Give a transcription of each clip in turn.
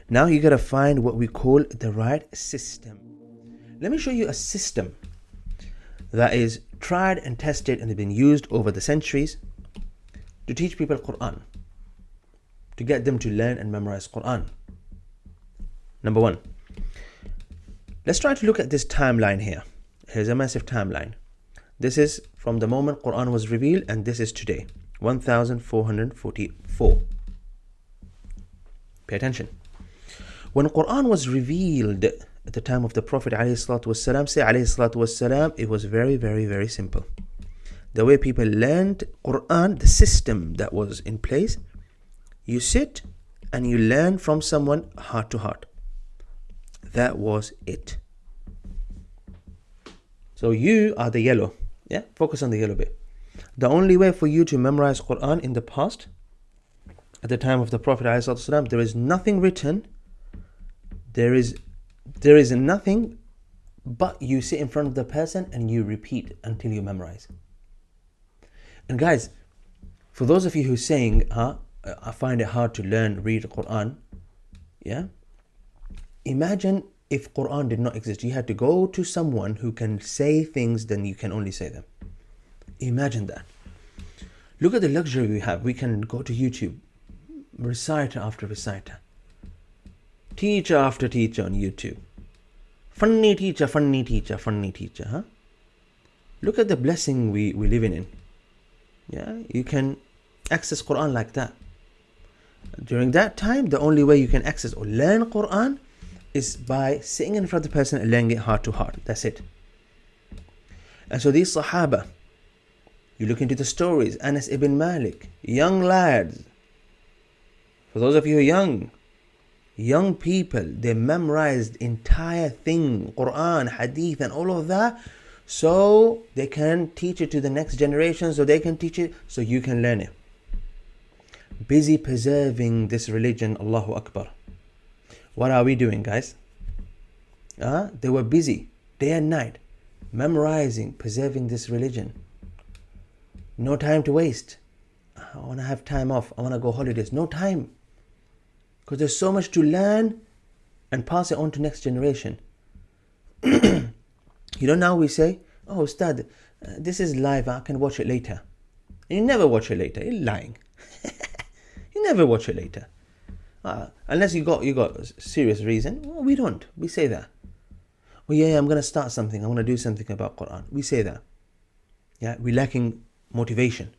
Now you gotta find what we call the right system. Let me show you a system that is tried and tested and has been used over the centuries to teach people Quran, to get them to learn and memorize Quran. Number one, let's try to look at this timeline here. Here's a massive timeline. This is from the moment Quran was revealed, and this is today, 1444. Pay attention. When Quran was revealed at the time of the Prophet ﷺ, say ﷺ, it was very, very, very simple. The way people learned Quran, the system that was in place, you sit and you learn from someone heart to heart. That was it. So you are the yellow. Yeah, focus on the yellow bit. The only way for you to memorize Quran in the past, at the time of the Prophet ﷺ, there is nothing written. There is nothing but you sit in front of the person and you repeat until you memorize. And guys, for those of you who are saying, I find it hard to read Quran, yeah? Imagine if Quran did not exist. You had to go to someone who can say things, then you can only say them. Imagine that. Look at the luxury we have. We can go to YouTube, reciter after reciter, teacher after teacher on YouTube. Funny teacher, funny teacher, funny teacher, huh? Look at the blessing we live in. Yeah, you can access Quran like that. During that time, the only way you can access or learn Quran is by sitting in front of the person and learning it heart to heart. That's it. And so these Sahaba, you look into the stories, Anas ibn Malik, young lads. For those of you who are young people, they memorized entire thing, Quran, Hadith and all of that, so they can teach it to the next generation, so they can teach it, so you can learn it. Busy preserving this religion, Allahu Akbar. What are we doing, guys? They were busy, day and night, memorizing, preserving this religion. No time to waste. I want to have time off. I want to go holidays. No time. Because there's so much to learn and pass it on to next generation. Now we say, oh, Ustad, this is live. I can watch it later. And you never watch it later. You're lying. You never watch it later. Unless you got a serious reason. Well, we don't. We say that. Well, yeah, I'm going to start something. I want to do something about Quran. We say that. Yeah, we're lacking motivation.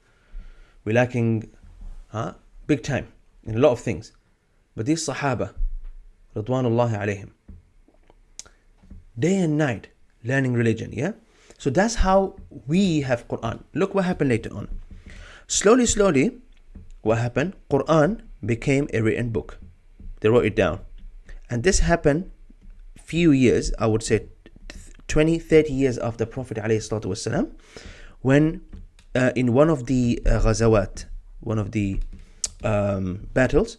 We're lacking big time in a lot of things. But these Sahaba, Radwanullahi alayhim, day and night learning religion, yeah? So that's how we have Quran. Look what happened later on. Slowly, what happened? Quran became a written book. They wrote it down. And this happened few years, I would say 20, 30 years after Prophet ﷺ, when in one of the ghazawat, one of the battles,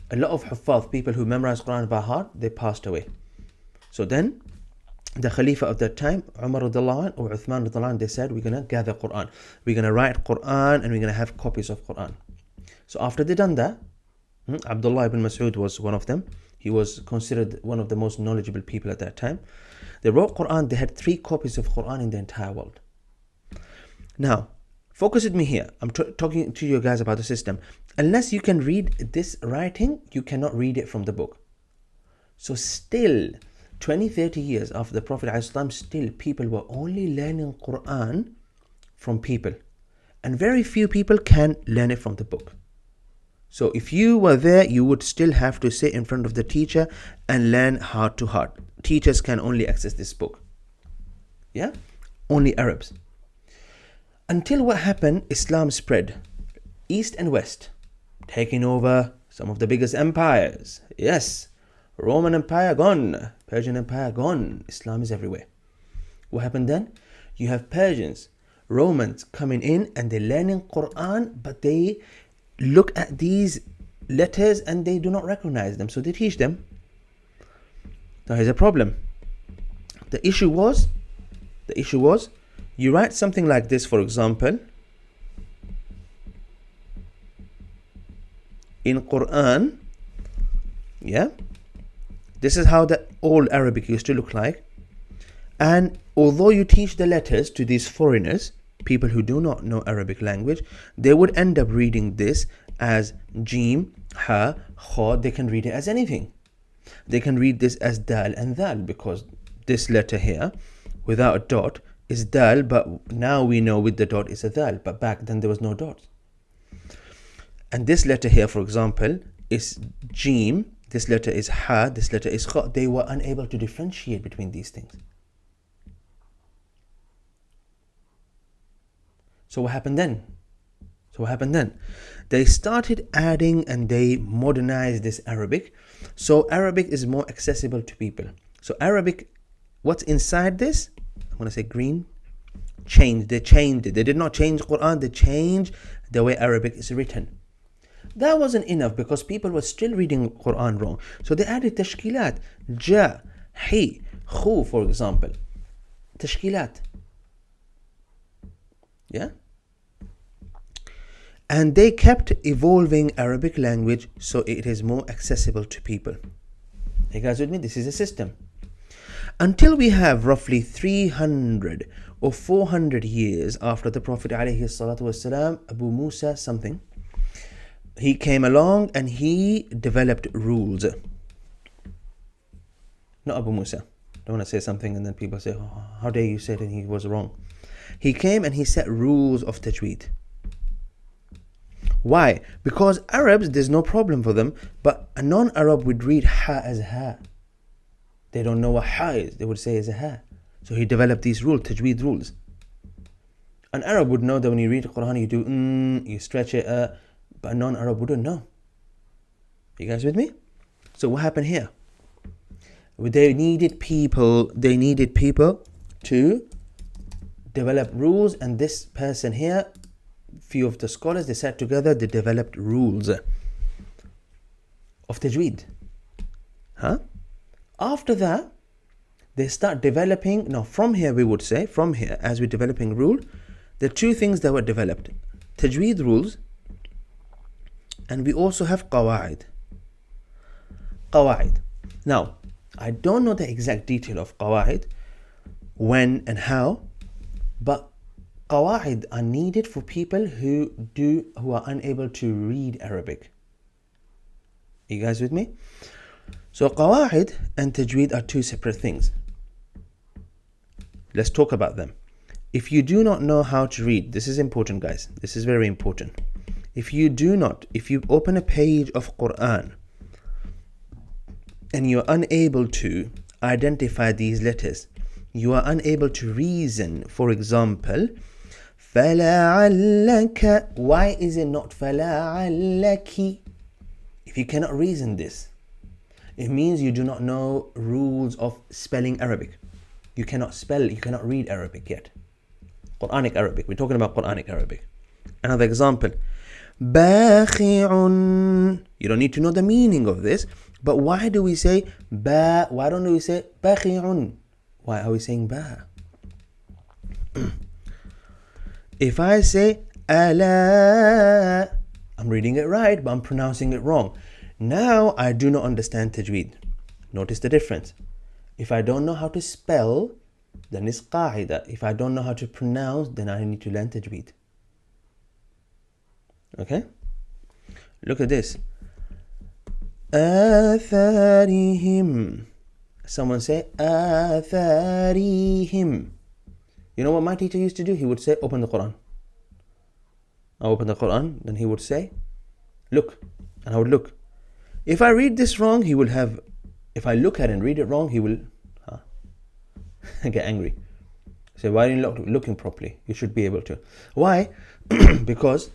a lot of huffaz, people who memorized Quran by heart, they passed away. So then, the Khalifa of that time, Umar radiallahu anhu or Uthman radiallahu anhu, they said, we're going to gather Quran. We're going to write Quran and we're going to have copies of Quran. So after they done that, Abdullah ibn Mas'ud was one of them. He was considered one of the most knowledgeable people at that time. They wrote Quran. They had 3 copies of Quran in the entire world. Now, focus with me here. I'm talking to you guys about the system. Unless you can read this writing, you cannot read it from the book. So still, 20, 30 years after the Prophet ﷺ, still people were only learning Quran from people. And very few people can learn it from the book. So if you were there, you would still have to sit in front of the teacher and learn heart to heart. Teachers can only access this book. Yeah? Only Arabs. Until what happened, Islam spread. East and West. Taking over some of the biggest empires. Yes. Roman Empire gone. Persian Empire gone. Islam is everywhere. What happened then? You have Persians, Romans coming in and they're learning Quran, but they look at these letters and they do not recognize them. So they teach them. Now here's a problem. The issue was, you write something like this, for example, in Quran, yeah, This is how the old Arabic used to look like. And although you teach the letters to these foreigners, people who do not know Arabic language, they would end up reading this as Jim, Ha, Kha. They can read it as anything. They can read this as Dal and Dal, because this letter here without a dot is Dal, but now we know with the dot is a Dal, but back then there was no dot. And this letter here, for example, is Jim, this letter is Ha, this letter is Kha. They were unable to differentiate between these things. So what happened then? They started adding and they modernized this Arabic. So Arabic is more accessible to people. So Arabic, what's inside this? I'm going to say green. Changed. They changed it. They did not change Quran. They changed the way Arabic is written. That wasn't enough because people were still reading Quran wrong. So they added tashkilat. Ja, hi, khu, for example. Tashkilat. Yeah? And they kept evolving Arabic language so it is more accessible to people. You guys with me? This is a system. Until we have roughly 300 or 400 years after the Prophet ﷺ, Abu Musa something, he came along and he developed rules. Not Abu Musa. Don't want to say something and then people say, oh, how dare you say that he was wrong. He came and he set rules of Tajweed. Why? Because Arabs, there's no problem for them, but a non-Arab would read Ha as Ha. They don't know what Ha is. They would say as a Ha. So he developed these rules, Tajweed rules. An Arab would know that when you read the Quran, you do you stretch it, but a non-Arab wouldn't know. You guys with me? So what happened here? They needed people to develop rules, and this person here, few of the scholars, they sat together, they developed rules of Tajweed. After that, they start developing, now from here we would say, from here as we're developing rule, there are two things that were developed. Tajweed rules, and we also have qawaid. Now, I don't know the exact detail of qawaid, when and how, but qawaid are needed for people who are unable to read Arabic. You guys with me? So qawaid and tajweed are two separate things. Let's talk about them. If you do not know how to read, this is important, guys. This is very important. If you open a page of Quran and you're unable to identify these letters, you are unable to reason, for example, فَلَعَلَّكَ, why is it not فَلَعَلَّكِ? If you cannot reason this, it means you do not know rules of spelling Arabic. You cannot spell, you cannot read Arabic yet. Quranic Arabic, we're talking about Quranic Arabic. Another example, بَاخِعٌ. You don't need to know the meaning of this, but why do we say ba? Why don't we say بَاخِعٌ? Why are we saying ba? If I say ala, I'm reading it right, but I'm pronouncing it wrong. Now I do not understand tajweed. Notice the difference. If I don't know how to spell, then it's qaida. If I don't know how to pronounce, then I need to learn tajweed. Okay? Look at this. آثارهم. Someone say آثارهم. You know what my teacher used to do? He would say, open the Quran. I open the Quran, then he would say, look. And I would look. If I read this wrong, he will have, if I look at it and read it wrong, he will get angry. Say, why are you not looking properly? You should be able to. Why? Because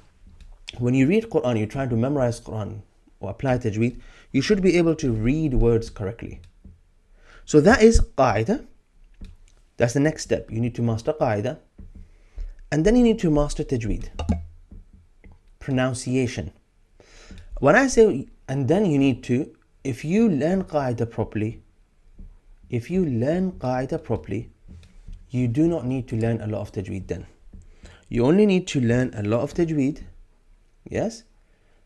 when you read Quran, you're trying to memorize Quran or apply tajweed, you should be able to read words correctly. So that is qaida. That's the next step. You need to master qaida. And then you need to master tajweed. Pronunciation. When I say, and then you need to, if you learn qaida properly, you do not need to learn a lot of tajweed then. You only need to learn a lot of tajweed, yes,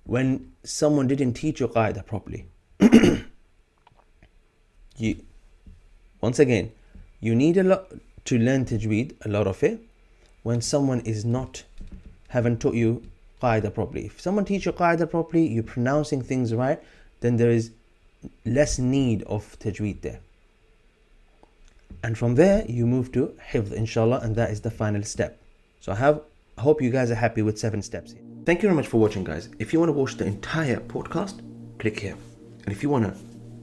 when someone didn't teach you qaida properly. Once again, you need a lot to learn Tajweed, a lot of it, when someone haven't taught you Qaida properly. If someone teach you Qaida properly, you're pronouncing things right, then there is less need of Tajweed there. And from there, you move to Hifz, inshallah, and that is the final step. So I hope you guys are happy with 7 steps here. Thank you very much for watching, guys. If you want to watch the entire podcast, click here. And if you want to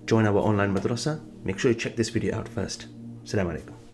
join our online madrasa, make sure you check this video out first. Assalamu alaikum.